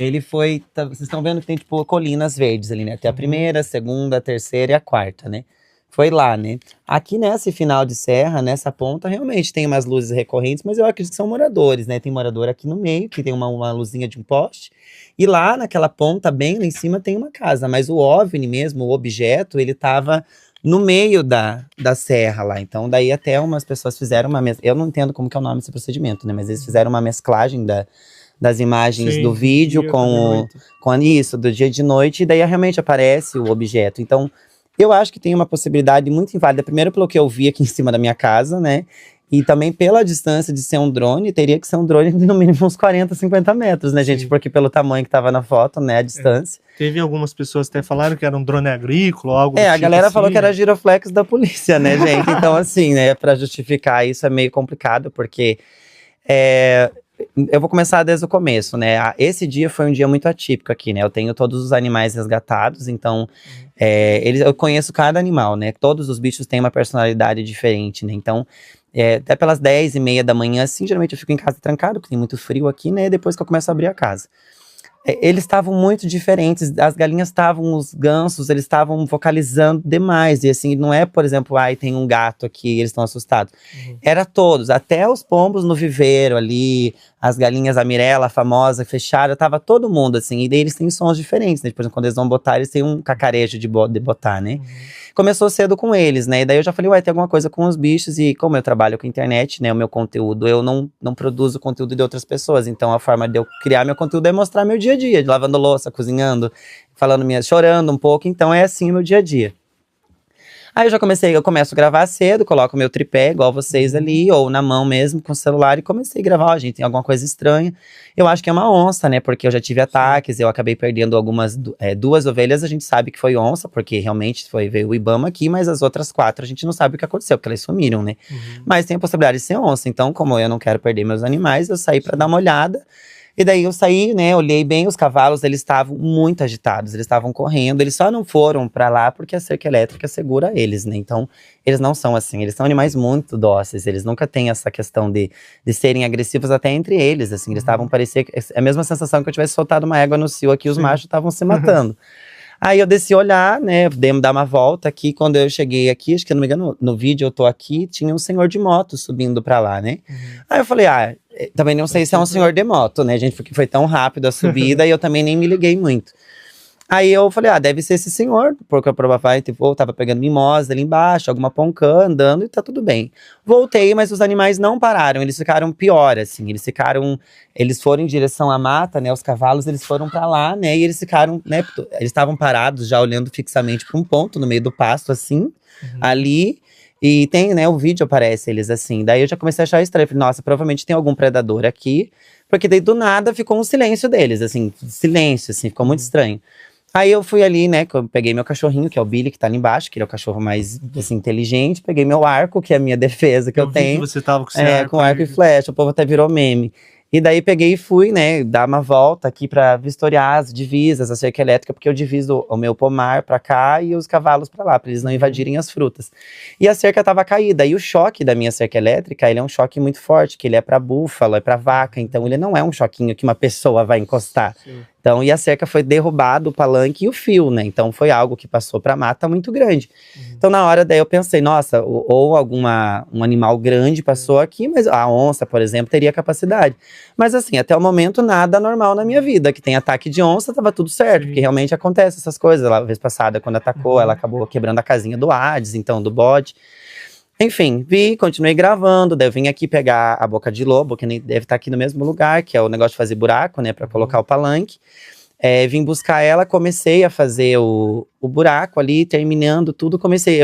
Ele foi… vocês estão vendo que tem, tipo, colinas verdes ali, né? Tem a primeira, a segunda, a terceira e a quarta, né? Foi lá, né? Aqui nesse final de serra, nessa ponta, realmente tem umas luzes recorrentes, mas eu acredito que são moradores, né? Tem morador aqui no meio, que tem uma luzinha de um poste. E lá naquela ponta, bem lá em cima, tem uma casa. Mas o OVNI mesmo, o objeto, ele tava no meio da serra lá. Então, daí até umas pessoas fizeram uma… Eu não entendo como que é o nome desse procedimento, né? Mas eles fizeram uma mesclagem das imagens Sim, do vídeo dia, com isso, do dia e de noite. E daí realmente aparece o objeto. Então… eu acho que tem uma possibilidade muito inválida. Primeiro, pelo que eu vi aqui em cima da minha casa, né? E também pela distância de ser um drone, teria que ser um drone de no mínimo uns 40, 50 metros, né, gente? Sim. Porque pelo tamanho que tava na foto, né, a distância. Teve algumas pessoas que até falaram que era um drone agrícola ou algo do A tipo galera assim, falou que era né? giroflex da polícia, né, gente? Então, assim, né, pra justificar isso é meio complicado, porque… eu vou começar desde o começo, né? Esse dia foi um dia muito atípico aqui, né? Eu tenho todos os animais resgatados, então… eu conheço cada animal, né? Todos os bichos têm uma personalidade diferente, né? Então, até pelas 10h30 da manhã, assim, geralmente eu fico em casa trancado, porque tem muito frio aqui, né? Depois que eu começo a abrir a casa. Eles estavam muito diferentes, as galinhas estavam, os gansos, eles estavam vocalizando demais. E assim, não é, por exemplo, tem um gato aqui, eles estão assustados. Era todos, até os pombos no viveiro ali, as galinhas, a Mirella, a famosa, fechada, tava todo mundo, assim. E daí eles têm sons diferentes, né? Por exemplo, quando eles vão botar, eles têm um cacarejo de botar, né? Começou cedo com eles, né? E daí eu já falei, tem alguma coisa com os bichos. E como eu trabalho com internet, né? O meu conteúdo, eu não produzo conteúdo de outras pessoas. Então a forma de eu criar meu conteúdo é mostrar meu dia a dia, de lavando louça, cozinhando, chorando um pouco. Então é assim o meu dia a dia. Aí eu começo a gravar cedo, coloco meu tripé, igual vocês ali, ou na mão mesmo, com o celular, e comecei a gravar, gente, tem alguma coisa estranha. Eu acho que é uma onça, né, porque eu já tive ataques, eu acabei perdendo duas ovelhas, a gente sabe que foi onça, porque realmente veio o Ibama aqui, mas as outras 4 a gente não sabe o que aconteceu, porque elas sumiram, né. Mas tem a possibilidade de ser onça, então como eu não quero perder meus animais, eu saí pra dar uma olhada. E daí eu saí, né, olhei bem, os cavalos, eles estavam muito agitados, eles estavam correndo, eles só não foram pra lá porque a cerca elétrica segura eles, né, então eles não são assim, eles são animais muito dóceis, eles nunca têm essa questão de serem agressivos até entre eles, assim, eles estavam, parecia, é a mesma sensação que eu tivesse soltado uma égua no cio aqui, os machos estavam se matando. Aí eu desci olhar, né, dei dar uma volta aqui, quando eu cheguei aqui, acho que, não me engano, no vídeo eu tô aqui, tinha um senhor de moto subindo pra lá, né. Aí eu falei, também não sei se é um senhor de moto, né, gente, porque foi tão rápido a subida e eu também nem me liguei muito. Aí eu falei, deve ser esse senhor, porque provavelmente tava pegando mimosa ali embaixo, alguma poncã, andando e tá tudo bem. Voltei, mas os animais não pararam, eles ficaram pior, assim, eles foram em direção à mata, né, os cavalos, eles foram pra lá, né, e eles ficaram, né, eles estavam parados já olhando fixamente pra um ponto no meio do pasto, assim, ali. E tem, né, o vídeo aparece eles assim. Daí eu já comecei a achar estranho. Falei, nossa, provavelmente tem algum predador aqui. Porque daí do nada ficou um silêncio deles, assim, silêncio, assim, ficou muito estranho. Aí eu fui ali, né, peguei meu cachorrinho, que é o Billy, que tá ali embaixo, que ele é o cachorro mais, assim, inteligente. Peguei meu arco, que é a minha defesa que eu tenho. Vi que você tava com esse arco. Com arco e flecha, o povo até virou meme. E daí peguei e fui, né, dar uma volta aqui pra vistoriar as divisas, a cerca elétrica, porque eu diviso o meu pomar pra cá e os cavalos pra lá, pra eles não invadirem as frutas. E a cerca tava caída, e o choque da minha cerca elétrica, ele é um choque muito forte, que ele é pra búfalo, é pra vaca, então ele não é um choquinho que uma pessoa vai encostar. Sim. Então, e a cerca foi derrubado, o palanque e o fio, né? Então foi algo que passou pra mata muito grande. Então na hora daí eu pensei, nossa, ou um animal grande passou aqui, mas a onça, por exemplo, teria capacidade. Mas assim, até o momento nada normal na minha vida, que tem ataque de onça, tava tudo certo, porque realmente acontece essas coisas. Lá, a vez passada, quando atacou, ela acabou quebrando a casinha do Hades, então, do bode. Enfim, continuei gravando, daí eu vim aqui pegar a boca de lobo, que deve estar aqui no mesmo lugar, que é o negócio de fazer buraco, né, pra colocar o palanque. Vim buscar ela, comecei a fazer o buraco ali, terminando tudo, comecei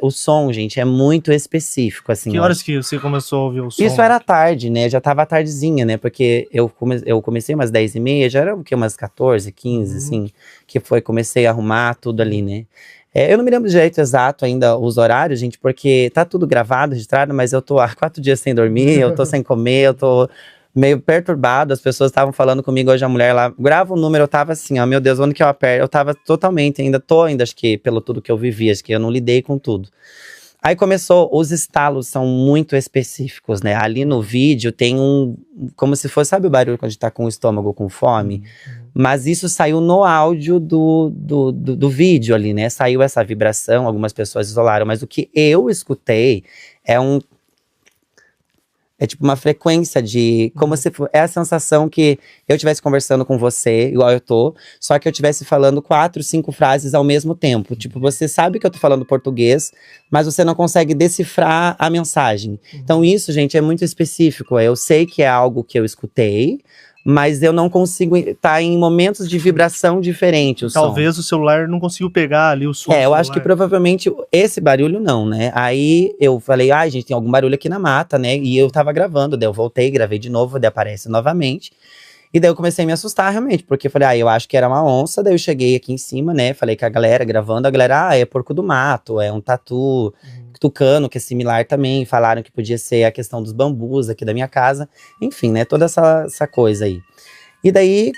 o som, gente, é muito específico, assim. Que horas que você começou a ouvir o som? Isso era tarde, né, já tava tardezinha, né, porque eu comecei umas 10h30, já era o quê, umas 14, 15, assim, que comecei a arrumar tudo ali, né. Eu não me lembro do jeito exato ainda os horários, gente, porque tá tudo gravado, registrado, mas eu tô há 4 dias sem dormir, eu tô sem comer, eu tô meio perturbado, as pessoas estavam falando comigo, hoje a mulher lá, grava o número, eu tava assim, meu Deus, onde que eu aperto? Eu tava totalmente, ainda, acho que, pelo tudo que eu vivi, acho que eu não lidei com tudo. Aí começou, os estalos são muito específicos, né? Ali no vídeo tem como se fosse, sabe o barulho quando a gente tá com o estômago com fome? Mas isso saiu no áudio do vídeo ali, né? Saiu essa vibração, algumas pessoas isolaram. Mas o que eu escutei é tipo uma frequência de… Como se é a sensação que eu estivesse conversando com você, igual eu tô. Só que eu estivesse falando 4, 5 frases ao mesmo tempo. Tipo, você sabe que eu tô falando português, mas você não consegue decifrar a mensagem. Então isso, gente, é muito específico. Eu sei que é algo que eu escutei, mas eu não consigo estar em momentos de vibração diferente. Talvez o celular não conseguiu pegar ali o som. Eu acho que provavelmente esse barulho não, né? Aí eu falei, ai, gente, tem algum barulho aqui na mata, né? E eu tava gravando, daí eu voltei, gravei de novo, daí aparece novamente. E daí eu comecei a me assustar realmente, porque eu falei, eu acho que era uma onça. Daí eu cheguei aqui em cima, né? Falei com a galera gravando, a galera, é porco do mato, é um tatu, tucano, que é similar também. Falaram que podia ser a questão dos bambus aqui da minha casa. Enfim, né? Toda essa coisa aí. E daí eu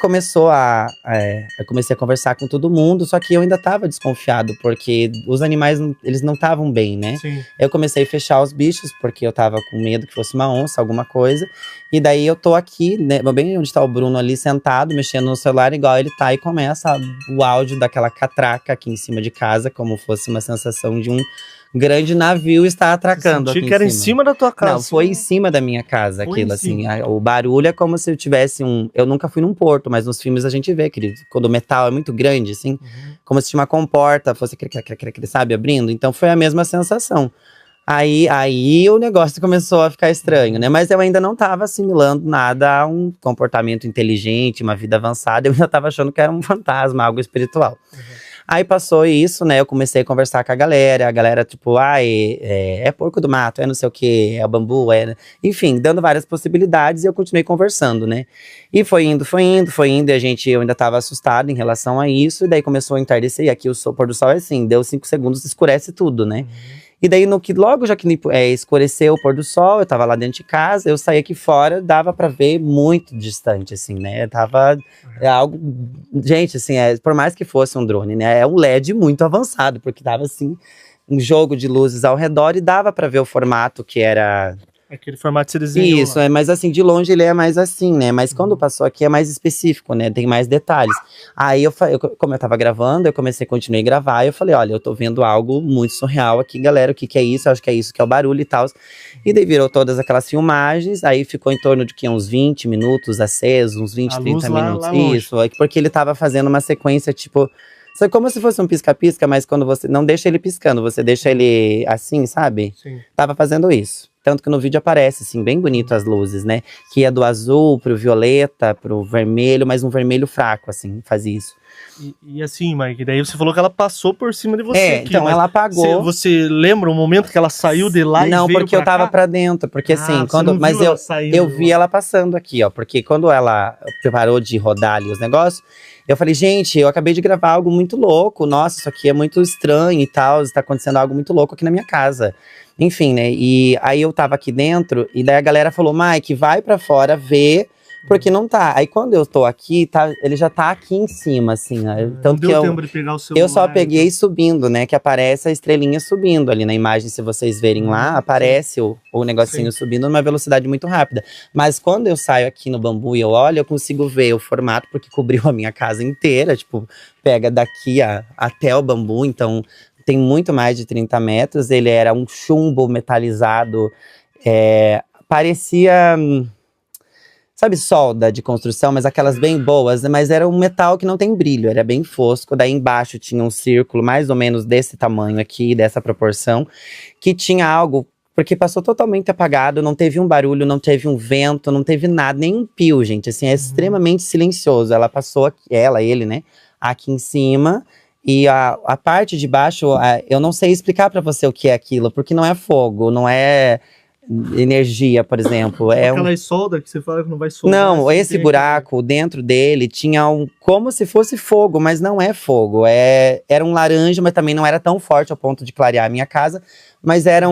comecei a conversar com todo mundo, só que eu ainda tava desconfiado, porque os animais, eles não estavam bem, né? Sim. Eu comecei a fechar os bichos, porque eu tava com medo que fosse uma onça, alguma coisa. E daí eu tô aqui, né, bem onde tá o Bruno ali, sentado, mexendo no celular, igual ele tá, e começa o áudio daquela catraca aqui em cima de casa, como fosse uma sensação de um grande navio está atracando aqui que era em cima da tua casa. Não, foi em cima da minha casa aquilo, assim. O barulho é como se eu tivesse Eu nunca fui num porto, mas nos filmes a gente vê, quando o metal é muito grande, assim. Como se tinha uma comporta, fosse, sabe, abrindo. Então foi a mesma sensação. Aí o negócio começou a ficar estranho, né? Mas eu ainda não tava assimilando nada a um comportamento inteligente, uma vida avançada. Eu ainda tava achando que era um fantasma, algo espiritual. Aí passou isso, né? Eu comecei a conversar com a galera, tipo, é porco do mato, é não sei o que, é bambu, enfim, dando várias possibilidades e eu continuei conversando, né? E foi indo, e eu ainda tava assustado em relação a isso, e daí começou a entardecer, e aqui o pôr do sol é assim, deu 5 segundos, escurece tudo, né? E daí, logo já que escureceu o pôr do sol, eu tava lá dentro de casa, eu saí aqui fora, dava pra ver muito distante, assim, né? Algo… Gente, assim, por mais que fosse um drone, né? É um LED muito avançado, porque tava, assim, um jogo de luzes ao redor e dava pra ver o formato que era… Aquele formato que você desenhou. Isso, mas assim, de longe ele é mais assim, né? Mas quando passou aqui é mais específico, né? Tem mais detalhes. Aí como eu tava gravando, continuei a gravar, e eu falei, olha, eu tô vendo algo muito surreal aqui, galera, o que que é isso? Eu acho que é isso que é o barulho e tal. E daí virou todas aquelas filmagens, aí ficou em torno de uns 20 minutos aceso, uns 20, 30 minutos. Isso, porque ele tava fazendo uma sequência, tipo… Sabe, como se fosse um pisca-pisca, mas quando você não deixa ele piscando, você deixa ele assim, sabe? Sim. Tava fazendo isso. Tanto que no vídeo aparece, assim, bem bonito as luzes, né? Que ia do azul pro violeta, pro vermelho, mas um vermelho fraco, assim, faz isso. E assim, Mike, daí você falou que ela passou por cima de você aqui. Então ela apagou. Você lembra o momento que ela saiu de lá e veio? Não, porque eu tava pra dentro, porque assim, eu vi ela passando aqui, ó. Porque quando ela parou de rodar ali os negócios, eu falei, gente, eu acabei de gravar algo muito louco. Nossa, isso aqui é muito estranho e tal. Está acontecendo algo muito louco aqui na minha casa. Enfim, né? E aí eu tava aqui dentro, e daí a galera falou, Mike, vai pra fora ver, porque não tá. Aí quando eu tô aqui, ele já tá aqui em cima, assim, né? Tanto que tempo de pegar o celular, eu só peguei subindo, né? Que aparece a estrelinha subindo ali na imagem, se vocês verem lá, aparece o negocinho subindo numa velocidade muito rápida. Mas quando eu saio aqui no bambu e eu olho, eu consigo ver o formato, porque cobriu a minha casa inteira, tipo, pega daqui até o bambu, então… Tem muito mais de 30 metros, ele era um chumbo metalizado, parecia, sabe, solda de construção, mas aquelas bem boas, né? Mas era um metal que não tem brilho, era bem fosco. Daí embaixo tinha um círculo mais ou menos desse tamanho aqui, dessa proporção, que tinha algo, porque passou totalmente apagado, não teve um barulho, não teve um vento, não teve nada, nem um pio, gente, assim, é extremamente silencioso. Ela passou aqui, ele, né, aqui em cima. E a parte de baixo, eu não sei explicar pra você o que é aquilo, porque não é fogo, não é energia, por exemplo. Aquelas solda que você fala que não vai soldar. Não, esse buraco dentro dele tinha como se fosse fogo, mas não é fogo. Era um laranja, mas também não era tão forte ao ponto de clarear a minha casa. Mas era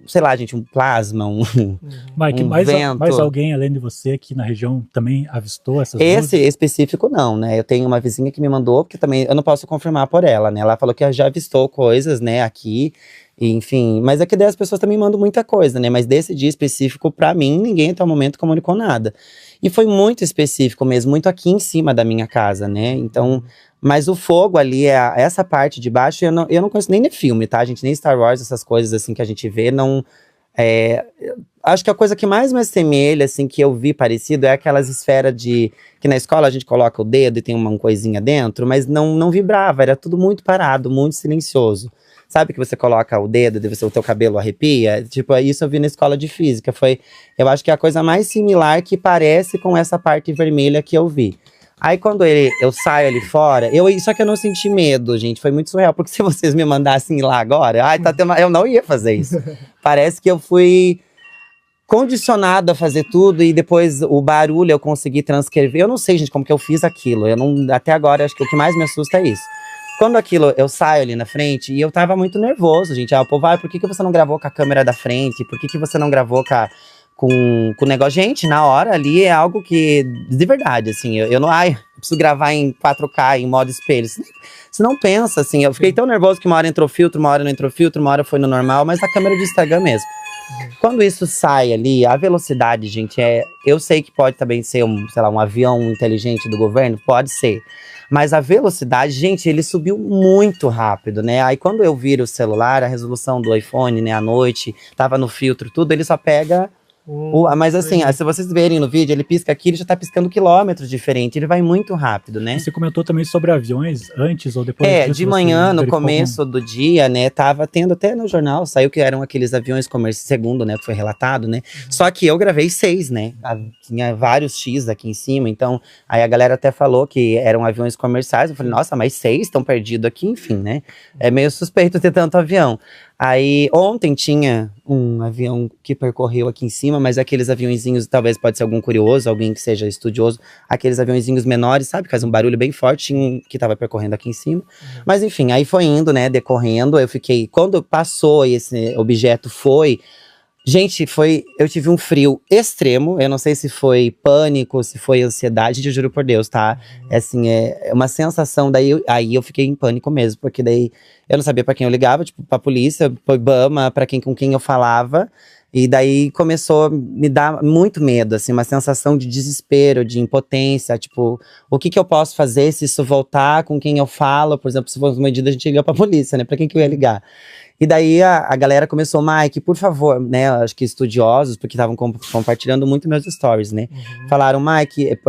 sei lá, gente, um plasma, Mike, mais alguém além de você aqui na região também avistou essas luzes? Esse específico não, né? Eu tenho uma vizinha que me mandou, porque também eu não posso confirmar por ela, né? Ela falou que já avistou coisas, né, aqui. E, enfim, mas é que daí as pessoas também mandam muita coisa, né? Mas desse dia específico, pra mim, ninguém até o momento comunicou nada. E foi muito específico mesmo, muito aqui em cima da minha casa, né? Então, mas o fogo ali, essa parte de baixo, eu não conheço nem de filme, tá, gente? Nem Star Wars, essas coisas assim que a gente vê, não… acho que a coisa que mais me assemelha, assim, que eu vi parecido, é aquelas esferas de… Que na escola a gente coloca o dedo e tem uma coisinha dentro, mas não vibrava, era tudo muito parado, muito silencioso. Sabe que você coloca o dedo e o teu cabelo arrepia? Tipo, isso eu vi na escola de física. Eu acho que é a coisa mais similar que parece com essa parte vermelha que eu vi. Aí quando eu saio ali fora, só que eu não senti medo, gente. Foi muito surreal, porque se vocês me mandassem ir lá agora, eu não ia fazer isso. Parece que eu fui condicionado a fazer tudo e depois o barulho eu consegui transcrever. Eu não sei, gente, como que eu fiz aquilo. Até agora, acho que o que mais me assusta é isso. Quando eu saio ali na frente, e eu tava muito nervoso, gente. O povo, por que você não gravou com a câmera da frente? Por que você não gravou com o negócio? Gente, na hora ali é algo que, de verdade, assim, eu preciso gravar em 4K, em modo espelho. Você não pensa, assim, eu fiquei tão nervoso que uma hora entrou filtro, uma hora não entrou filtro, uma hora foi no normal, mas a câmera de Instagram mesmo. Quando isso sai ali, a velocidade, gente, eu sei que pode também ser um avião inteligente do governo, pode ser. Mas a velocidade, gente, ele subiu muito rápido, né? Aí quando eu viro o celular, a resolução do iPhone, né, à noite, tava no filtro, tudo, ele só pega… mas assim, se vocês verem no vídeo, ele pisca aqui, ele já tá piscando quilômetros diferente, ele vai muito rápido, né? Você comentou também sobre aviões antes ou depois disso? De manhã, no começo do dia, né, tava tendo até no jornal, saiu que eram aqueles aviões comerciais, segundo, né, que foi relatado, né? Só que eu gravei 6, né? Tinha vários X aqui em cima, então, aí a galera até falou que eram aviões comerciais, eu falei, nossa, mas 6 estão perdidos aqui, enfim, né? É meio suspeito ter tanto avião. Aí, ontem tinha um avião que percorreu aqui em cima, mas aqueles aviãozinhos, talvez pode ser algum curioso, alguém que seja estudioso, aqueles aviãozinhos menores, sabe, que faz um barulho bem forte, que tava percorrendo aqui em cima. Mas enfim, aí foi indo, né, decorrendo, quando passou e esse objeto foi… Gente, eu tive um frio extremo, eu não sei se foi pânico, se foi ansiedade, eu juro por Deus, tá? Assim, é uma sensação, aí eu fiquei em pânico mesmo, porque daí eu não sabia pra quem eu ligava, tipo, pra polícia, pro Ibama, com quem eu falava, e daí começou a me dar muito medo, assim, uma sensação de desespero, de impotência, tipo, o que eu posso fazer se isso voltar, com quem eu falo, por exemplo, se fosse uma medida a gente liga pra polícia, né, pra quem que eu ia ligar? E daí a galera começou, Mike, por favor, né, acho que estudiosos, porque estavam compartilhando muito meus stories, né, falaram, Mike,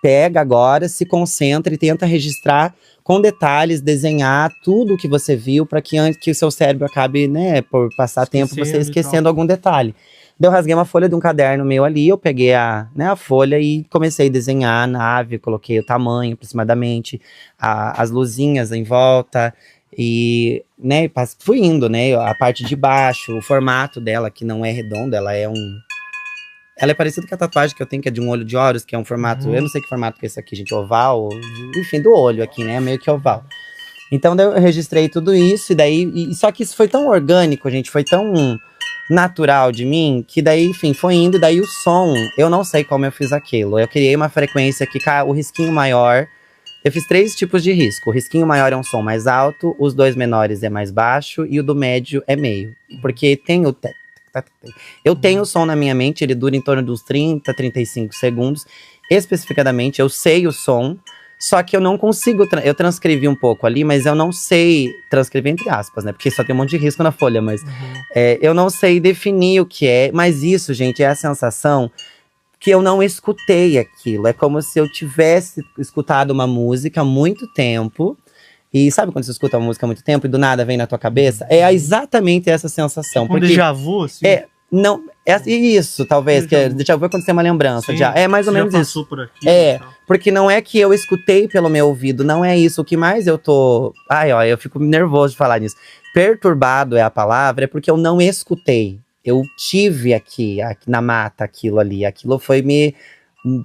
pega agora, se concentra e tenta registrar com detalhes, desenhar tudo o que você viu, para que antes que o seu cérebro acabe, né, por passar tempo, você esquecendo algum detalhe. Daí eu rasguei uma folha de um caderno meu ali, eu peguei a folha e comecei a desenhar a nave, coloquei o tamanho aproximadamente, as luzinhas em volta… E, né, fui indo, né, a parte de baixo, o formato dela, que não é redondo, ela é parecida com a tatuagem que eu tenho, que é de um olho de Horus, que é um formato, eu não sei que formato que é esse aqui, gente, oval, enfim, do olho aqui, né, meio que oval. Então, daí eu registrei tudo isso, e daí, só que isso foi tão orgânico, gente, foi tão natural de mim, que daí, enfim, foi indo, e daí o som, eu não sei como eu fiz aquilo, eu criei uma frequência que, o risquinho maior… Eu fiz 3 tipos de risco. O risquinho maior é um som mais alto, os 2 menores é mais baixo e o do médio é meio. Porque eu tenho o som na minha mente, ele dura em torno de uns 30, 35 segundos. Especificadamente, eu sei o som, só que eu não consigo… Eu transcrevi um pouco ali, mas eu não sei… Transcrever entre aspas, né? Porque só tem um monte de risco na folha, mas… eu não sei definir o que é. Mas isso, gente, é a sensação… que eu não escutei aquilo. É como se eu tivesse escutado uma música há muito tempo. E sabe quando você escuta uma música há muito tempo e do nada vem na tua cabeça? É exatamente essa sensação. Um déjà vu, assim? Isso, talvez. Déjà vu é quando você tem uma lembrança. Sim, é mais ou menos isso. Passou por aqui, porque não é que eu escutei pelo meu ouvido. Não é isso. O que mais eu tô… eu fico nervoso de falar nisso. Perturbado é a palavra, é porque eu não escutei. Eu tive aqui na mata aquilo ali. Aquilo foi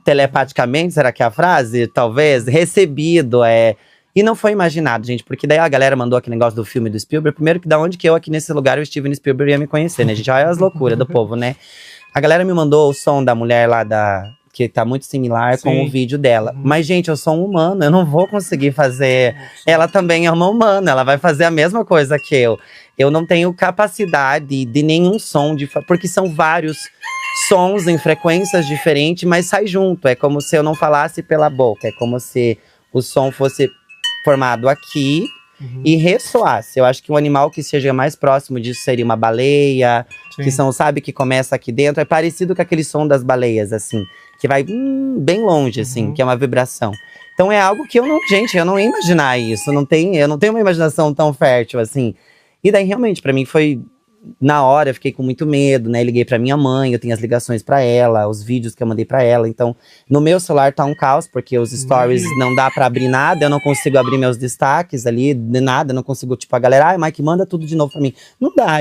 telepaticamente, será que é a frase? Talvez, recebido, E não foi imaginado, gente, porque daí a galera mandou aquele negócio do filme do Spielberg. Primeiro que da onde que eu aqui nesse lugar, o Steven Spielberg ia me conhecer, né, gente? Olha as loucuras do povo, né? A galera me mandou o som da mulher lá que tá muito similar com o vídeo dela. Mas, gente, eu sou um humano, eu não vou conseguir fazer. Ela também é uma humana, ela vai fazer a mesma coisa que eu. Eu não tenho capacidade de nenhum som, porque são vários sons em frequências diferentes, mas sai junto. É como se eu não falasse pela boca, é como se o som fosse formado aqui e ressoasse. Eu acho que um animal que seja mais próximo disso seria uma baleia, que são, sabe, que começa aqui dentro. É parecido com aquele som das baleias, assim, que vai bem longe, assim, que é uma vibração. Então é algo que eu não, gente, eu não ia imaginar isso. Eu não tenho uma imaginação tão fértil, assim. E daí, realmente, pra mim foi… Na hora, eu fiquei com muito medo, né? Liguei pra minha mãe, eu tenho as ligações pra ela, os vídeos que eu mandei pra ela. Então, no meu celular tá um caos, porque os stories não dá pra abrir nada. Eu não consigo abrir meus destaques ali, de nada. Eu não consigo, tipo, a galera… Mike, manda tudo de novo pra mim. Não dá,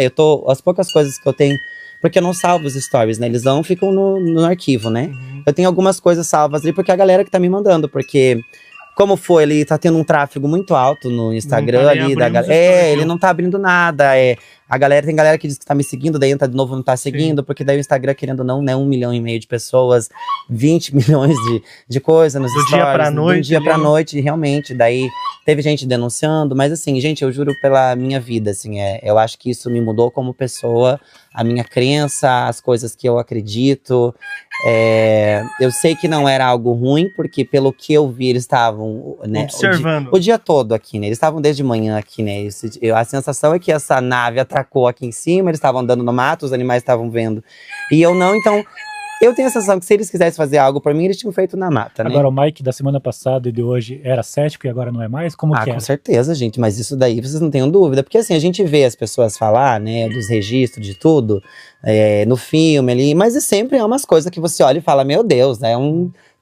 as poucas coisas que eu tenho… Porque eu não salvo os stories, né? Eles ficam no arquivo, né? Eu tenho algumas coisas salvas ali, porque é a galera que tá me mandando. Porque… Como foi, ele tá tendo um tráfego muito alto no Instagram ali da galera. Ele não tá abrindo nada. Tem galera que diz que tá me seguindo, daí entra de novo, não tá seguindo, porque daí o Instagram, querendo ou não, né, 1,5 milhão de pessoas, 20 milhões de coisas nos stories. Do dia pra noite, realmente. Daí teve gente denunciando, mas assim, gente, eu juro pela minha vida, assim, eu acho que isso me mudou como pessoa, a minha crença, as coisas que eu acredito. Eu sei que não era algo ruim, porque pelo que eu vi, eles estavam, né, observando o dia todo aqui, né? Eles estavam desde manhã aqui, né? A sensação é que essa nave atracou aqui em cima, eles estavam andando no mato, os animais estavam vendo. E eu não, então… Eu tenho a sensação que se eles quisessem fazer algo por mim, eles tinham feito na mata, né? Agora, o Mike da semana passada e de hoje era cético e agora não é mais? Como que é? Com certeza, gente. Mas isso daí, vocês não tenham dúvida. Porque assim, a gente vê as pessoas falar, né, dos registros, de tudo, no filme ali. Mas sempre é umas coisas que você olha e fala, meu Deus, né?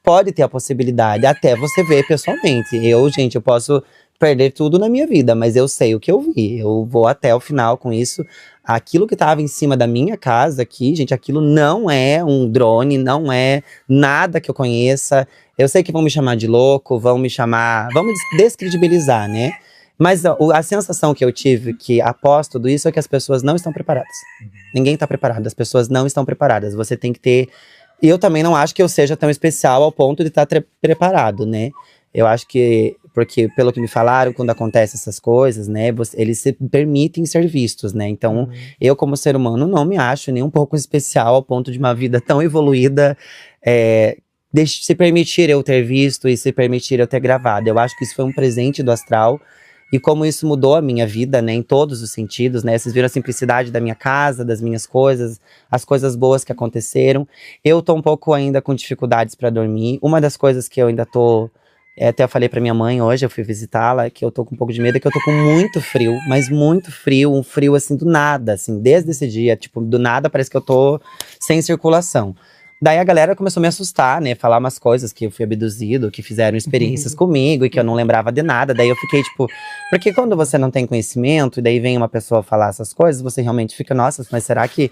Pode ter a possibilidade, até você ver pessoalmente. Eu posso perder tudo na minha vida, mas eu sei o que eu vi. Eu vou até o final com isso. Aquilo que estava em cima da minha casa aqui, gente, aquilo não é um drone, não é nada que eu conheça. Eu sei que vão me chamar de louco, vão me descredibilizar, né? Mas a sensação que eu tive, que após tudo isso, é que as pessoas não estão preparadas. Ninguém está preparado, as pessoas não estão preparadas. Você tem que ter… E eu também não acho que eu seja tão especial ao ponto de estar preparado, né? Eu acho que… Porque, pelo que me falaram, quando acontecem essas coisas, né, eles se permitem ser vistos, né? Então, eu, como ser humano, não me acho nem um pouco especial ao ponto de uma vida tão evoluída se permitir eu ter visto e se permitir eu ter gravado. Eu acho que isso foi um presente do astral. E como isso mudou a minha vida, né, em todos os sentidos, né? Vocês viram a simplicidade da minha casa, das minhas coisas, as coisas boas que aconteceram. Eu tô um pouco ainda com dificuldades para dormir. Uma das coisas que eu ainda tô… até eu falei pra minha mãe hoje, eu fui visitá-la, que eu tô com um pouco de medo, que eu tô com muito frio, mas muito frio, um frio assim do nada, assim, desde esse dia, tipo, do nada parece que eu tô sem circulação. Daí a galera começou a me assustar, né, falar umas coisas, que eu fui abduzido, que fizeram experiências comigo e que eu não lembrava de nada. Daí eu fiquei tipo, porque quando você não tem conhecimento e daí vem uma pessoa falar essas coisas, você realmente fica, nossa, mas será que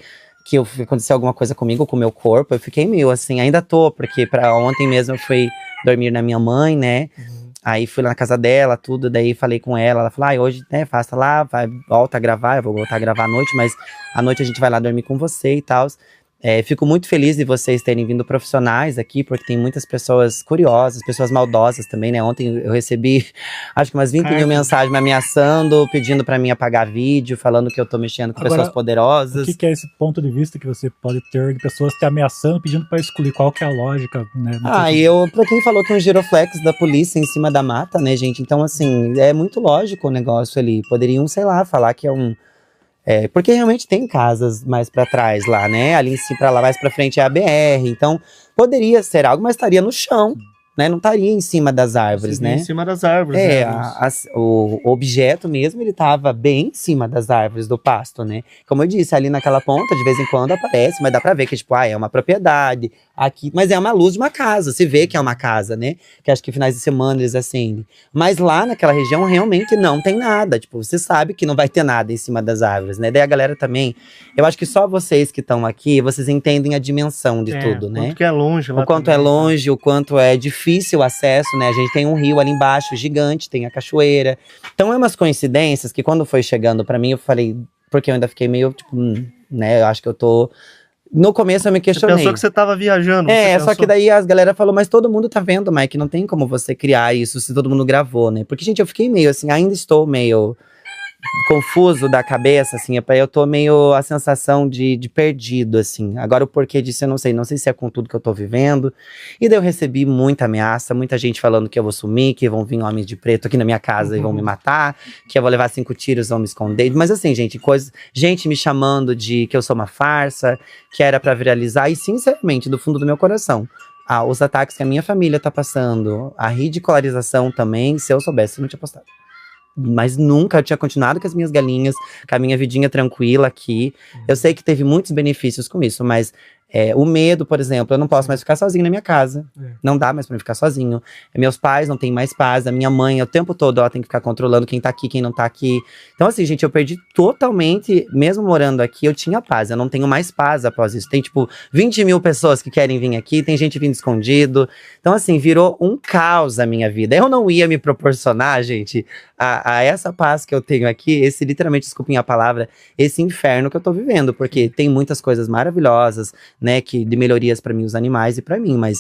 aconteceu alguma coisa comigo, com o meu corpo? Eu fiquei meio assim, ainda tô, porque ontem mesmo eu fui dormir na minha mãe, né? Aí fui lá na casa dela, tudo, daí falei com ela falou, hoje, né, faça lá, volta a gravar, eu vou voltar a gravar à noite, mas à noite a gente vai lá dormir com você e tal. Fico muito feliz de vocês terem vindo profissionais aqui, porque tem muitas pessoas curiosas, pessoas maldosas também, né? Ontem eu recebi, acho que umas 20 mil mensagens me ameaçando, pedindo pra mim apagar vídeo, falando que eu tô mexendo com pessoas poderosas. O que é esse ponto de vista que você pode ter de pessoas te ameaçando, pedindo pra excluir? Qual que é a lógica, né? Pra quem falou que é um giroflex da polícia em cima da mata, né, gente? Então, assim, é muito lógico o negócio ali. Poderiam, sei lá, falar que é um… porque realmente tem casas mais pra trás lá, né? Ali em cima, pra lá, mais pra frente é a BR. Então, poderia ser algo, mas estaria no chão, né? Não estaria em cima das árvores, né? Em cima das árvores. O objeto mesmo, ele tava bem em cima das árvores do pasto, né? Como eu disse, ali naquela ponta, de vez em quando aparece, mas dá pra ver que, tipo, é uma propriedade aqui. Mas é uma luz de uma casa, se vê que é uma casa, né? Que acho que finais de semana eles acendem. Mas lá naquela região, realmente não tem nada. Tipo, você sabe que não vai ter nada em cima das árvores, né? Daí a galera também… Eu acho que só vocês que estão aqui, vocês entendem a dimensão de tudo, né? O quanto que é longe lá. O quanto é longe, o quanto é difícil o acesso, né? A gente tem um rio ali embaixo, gigante, tem a cachoeira. Então é umas coincidências que quando foi chegando pra mim, eu falei… Porque eu ainda fiquei meio, tipo, né? Eu acho que eu tô… No começo eu me Você questionei. pensou que você tava viajando. Só que daí as galera falou, mas todo mundo tá vendo, Mike, não tem como você criar isso se todo mundo gravou, né? Porque, gente, eu fiquei meio assim, ainda estou meio confuso da cabeça, assim, eu tô meio a sensação de perdido, assim. Agora o porquê disso eu não sei se é com tudo que eu tô vivendo. E daí eu recebi muita ameaça, muita gente falando que eu vou sumir, que vão vir homens de preto aqui na minha casa e vão me matar, que eu vou levar 5 tiros, vão me esconder. Mas assim, gente me chamando de que eu sou uma farsa, que era pra viralizar, e sinceramente, do fundo do meu coração, os ataques que a minha família tá passando, a ridicularização também, se eu soubesse, eu não tinha postado. Mas nunca, eu tinha continuado com as minhas galinhas, com a minha vidinha tranquila aqui. Eu sei que teve muitos benefícios com isso, mas o medo, por exemplo, eu não posso mais ficar sozinho na minha casa. Não dá mais pra mim ficar sozinho. Meus pais não têm mais paz, a minha mãe, o tempo todo, ela tem que ficar controlando quem tá aqui, quem não tá aqui. Então assim, gente, eu perdi totalmente, mesmo morando aqui, eu tinha paz. Eu não tenho mais paz após isso. Tem, tipo, 20 mil pessoas que querem vir aqui, tem gente vindo escondido. Então assim, virou um caos a minha vida. Eu não ia me proporcionar, gente, a essa paz que eu tenho aqui, esse, literalmente, desculpem a palavra, esse inferno que eu tô vivendo. Porque tem muitas coisas maravilhosas, né, de melhorias para mim, os animais e para mim, mas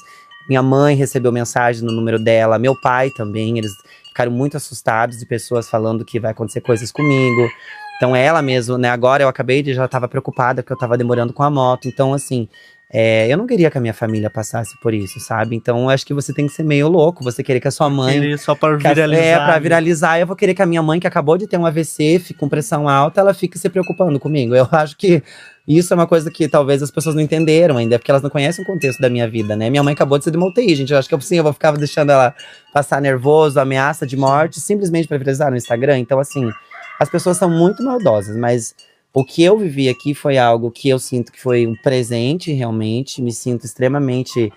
minha mãe recebeu mensagem no número dela, meu pai também, eles ficaram muito assustados de pessoas falando que vai acontecer coisas comigo. Então ela mesmo, né, agora eu já tava preocupada porque eu tava demorando com a moto, então assim, eu não queria que a minha família passasse por isso, sabe? Então eu acho que você tem que ser meio louco, você querer que a sua mãe… Só pra viralizar. Pra viralizar, eu vou querer que a minha mãe, que acabou de ter um AVC, com pressão alta, ela fique se preocupando comigo. Eu acho que isso é uma coisa que talvez as pessoas não entenderam ainda, porque elas não conhecem o contexto da minha vida, né? Minha mãe acabou de ser de uma UTI, gente. Eu acho que eu vou ficar deixando ela passar nervoso, ameaça de morte, simplesmente pra viralizar no Instagram. Então, assim, as pessoas são muito maldosas, mas o que eu vivi aqui foi algo que eu sinto que foi um presente, realmente. Me sinto extremamente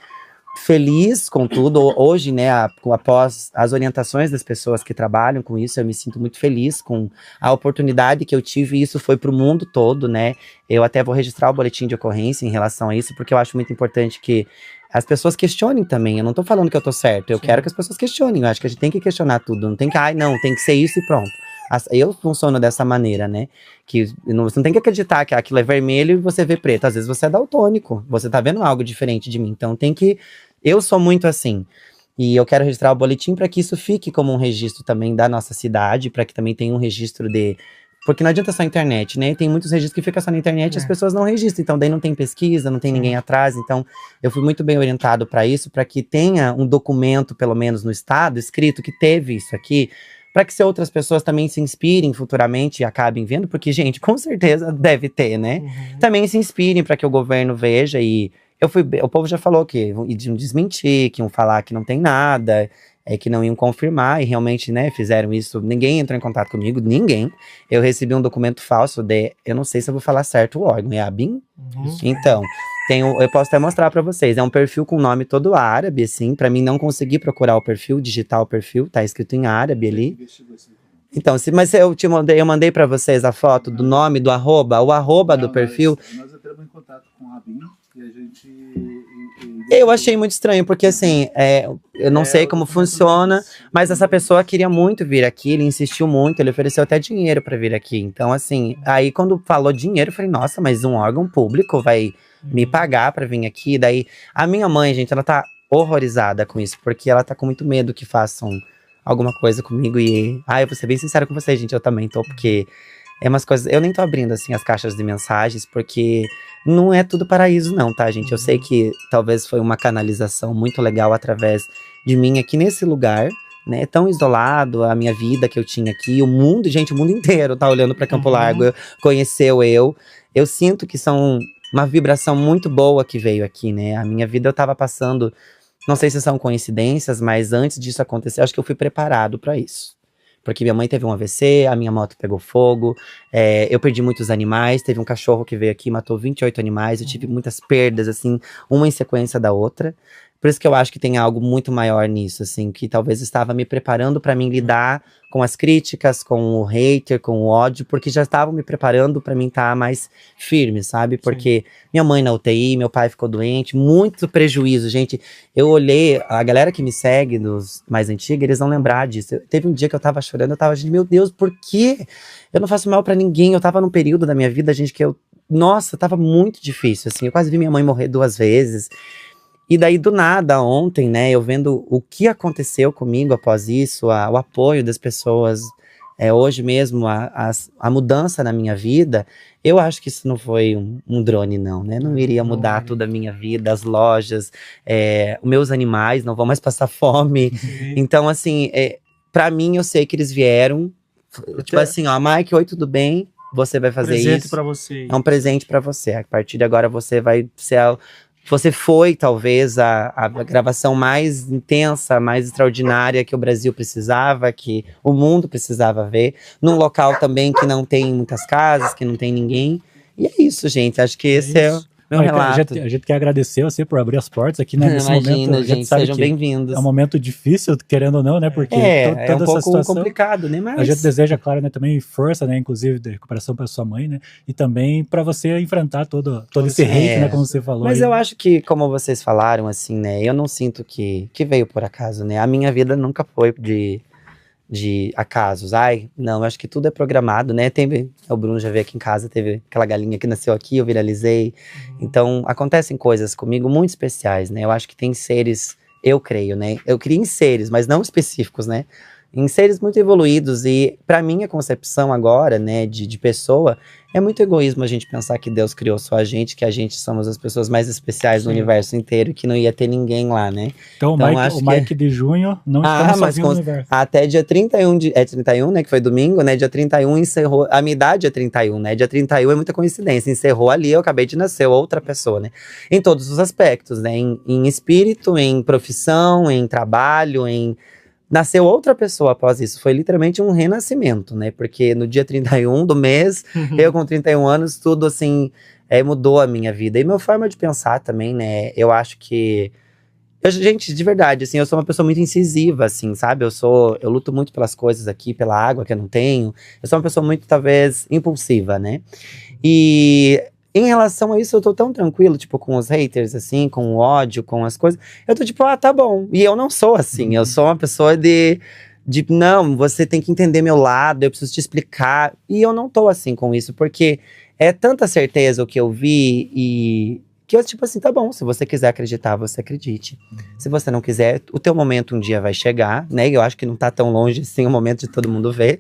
feliz com tudo. Hoje, né, após as orientações das pessoas que trabalham com isso, eu me sinto muito feliz com a oportunidade que eu tive, e isso foi para o mundo todo, né? Eu até vou registrar o boletim de ocorrência em relação a isso, porque eu acho muito importante que as pessoas questionem também. Eu não tô falando que eu tô certo, eu quero que as pessoas questionem. Eu acho que a gente tem que questionar tudo, não tem que, não, tem que ser isso e pronto. Eu funciono dessa maneira, né? Que você não tem que acreditar que aquilo é vermelho e você vê preto. Às vezes você é daltônico, você tá vendo algo diferente de mim. Então tem que… Eu sou muito assim. E eu quero registrar o boletim para que isso fique como um registro também da nossa cidade, para que também tenha um registro de… Porque não adianta só a internet, né? Tem muitos registros que ficam só na internet e as pessoas não registram. Então daí não tem pesquisa, não tem ninguém atrás. Então eu fui muito bem orientado para isso, para que tenha um documento, pelo menos no estado, escrito que teve isso aqui, para que se outras pessoas também se inspirem futuramente e acabem vendo, porque, gente, com certeza deve ter, né? Também se inspirem para que o governo veja. E o povo já falou que iam desmentir, que iam falar que não tem nada, que não iam confirmar, e realmente, né, fizeram isso. Ninguém entrou em contato comigo, ninguém. Eu recebi um documento falso eu não sei se eu vou falar certo o órgão, é a ABIN? Então, eu posso até mostrar pra vocês, é um perfil com nome todo árabe, assim, pra mim não conseguir procurar o perfil, digitar o perfil, tá escrito em árabe ali. Então, mas eu mandei pra vocês a foto do nome, do arroba, o arroba do perfil. Nós entramos em contato com a ABIN e a gente… Eu achei muito estranho, porque assim, eu não sei como funciona, mas essa pessoa queria muito vir aqui, ele insistiu muito, ele ofereceu até dinheiro pra vir aqui. Então, assim, aí quando falou dinheiro, eu falei, nossa, mas um órgão público vai me pagar pra vir aqui? Daí, a minha mãe, gente, ela tá horrorizada com isso, porque ela tá com muito medo que façam alguma coisa comigo. E, eu vou ser bem sincero com vocês, gente, eu também tô, porque é umas coisas… Eu nem tô abrindo, assim, as caixas de mensagens, porque não é tudo paraíso não, tá, gente? Eu sei que talvez foi uma canalização muito legal através de mim aqui nesse lugar, né? Tão isolado, a minha vida que eu tinha aqui, o mundo, gente, o mundo inteiro tá olhando pra Campo Largo, conheceu eu. Eu sinto que são uma vibração muito boa que veio aqui, né? A minha vida eu tava passando… Não sei se são coincidências, mas antes disso acontecer, acho que eu fui preparado pra isso. Porque minha mãe teve um AVC, a minha moto pegou fogo, eu perdi muitos animais, teve um cachorro que veio aqui e matou 28 animais, eu tive muitas perdas, assim, uma em sequência da outra. Por isso que eu acho que tem algo muito maior nisso, assim, que talvez estava me preparando para mim lidar com as críticas, com o hater, com o ódio, porque já estavam me preparando para mim estar mais firme, sabe? Porque minha mãe na UTI, meu pai ficou doente, muito prejuízo, gente. Eu olhei, a galera que me segue, dos mais antigos, eles vão lembrar disso. Teve um dia que eu tava chorando, eu tava, gente, meu Deus, por quê? Eu não faço mal para ninguém, eu tava num período da minha vida, gente, que eu nossa, tava muito difícil, assim. Eu quase vi minha mãe morrer 2 vezes. E daí, do nada, ontem, né, eu vendo o que aconteceu comigo após isso, o apoio das pessoas, hoje mesmo, a mudança na minha vida, eu acho que isso não foi um drone, não, né? Não iria mudar toda a minha vida, as lojas, os meus animais não vão mais passar fome. Então, assim, pra mim, eu sei que eles vieram, tipo assim, ó, Mike, oi, tudo bem? Você vai fazer Presente isso. pra você. É um presente pra você. A partir de agora, você vai ser você foi, talvez, a gravação mais intensa, mais extraordinária que o Brasil precisava, que o mundo precisava ver. Num local também que não tem muitas casas, que não tem ninguém. E é isso, gente. Acho que esse é o meu relato. A gente quer agradecer você por abrir as portas aqui, né? Nesse Imagina, momento, a gente sabe sejam que bem-vindos. é um momento difícil, querendo ou não, né? Porque é toda um essa pouco situação, complicado, né? Mas a gente deseja, claro, né, também força, né? Inclusive, de recuperação para sua mãe, né? E também para você enfrentar todo esse hate, né? Como você falou. Mas aí. eu acho que, como vocês falaram, assim, né? Eu não sinto que veio por acaso, né? A minha vida nunca foi de acasos. Ai, não, eu acho que tudo é programado, né? O Bruno já veio aqui em casa, teve aquela galinha que nasceu aqui, eu viralizei. Então, acontecem coisas comigo muito especiais, né? Eu acho que tem seres, eu creio, né? Eu creio em seres, mas não específicos, né? Em seres muito evoluídos. E pra minha concepção agora, né, de pessoa, é muito egoísmo a gente pensar que Deus criou só a gente, que a gente somos as pessoas mais especiais do universo inteiro, que não ia ter ninguém lá, né? Então o Mike de junho não estamos sozinhos no universo. Até dia 31, 31, né, que foi domingo, né, dia 31 encerrou, a minha idade é 31, né, dia 31 é muita coincidência, encerrou ali, eu acabei de nascer, outra pessoa, né, em todos os aspectos, né, em espírito, em profissão, em trabalho, nasceu outra pessoa após isso, foi literalmente um renascimento, né, porque no dia 31 do mês, eu com 31 anos, tudo assim, mudou a minha vida, e minha forma de pensar também, né, eu acho que gente, de verdade, assim, eu sou uma pessoa muito incisiva, assim, sabe? Eu luto muito pelas coisas aqui, pela água que eu não tenho. Eu sou uma pessoa muito, talvez, impulsiva, né? E em relação a isso, eu tô tão tranquilo, tipo, com os haters, assim, com o ódio, com as coisas. Eu tô tipo, tá bom. E eu não sou assim, eu sou uma pessoa não, você tem que entender meu lado, eu preciso te explicar. E eu não tô assim com isso, porque é tanta certeza o que eu vi e que eu, tipo assim, tá bom, se você quiser acreditar, você acredite. Se você não quiser, o teu momento um dia vai chegar, né? E eu acho que não tá tão longe, assim, o momento de todo mundo ver.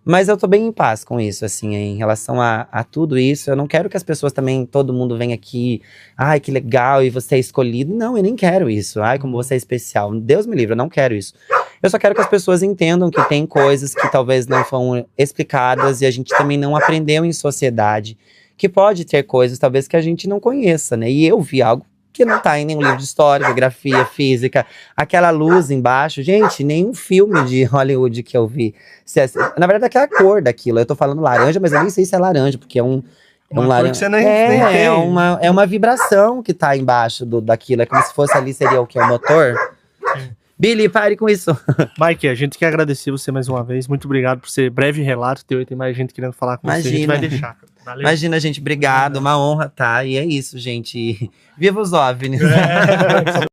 Mas eu tô bem em paz com isso, assim, em relação a tudo isso. Eu não quero que as pessoas também, todo mundo venha aqui, ai, que legal, e você é escolhido. Não, eu nem quero isso. Ai, como você é especial. Deus me livre, eu não quero isso. Eu só quero que as pessoas entendam que tem coisas que talvez não foram explicadas e a gente também não aprendeu em sociedade. Que pode ter coisas, talvez, que a gente não conheça, né? E eu vi algo que não tá em nenhum livro de história, geografia, física. Aquela luz embaixo, gente, nenhum filme de Hollywood que eu vi. Na verdade, aquela cor daquilo. Eu tô falando laranja, mas eu nem sei se é laranja, porque é um laranja. Você nem tem. É uma vibração que tá embaixo daquilo. É como se fosse ali, seria o quê? O motor? Billy, pare com isso. Mike, a gente quer agradecer você mais uma vez. Muito obrigado por ser breve relato. Tem mais gente querendo falar com você. A gente vai deixar. Valeu. Imagina, gente, obrigado. Uma honra, tá? E é isso, gente. Viva os OVNIs.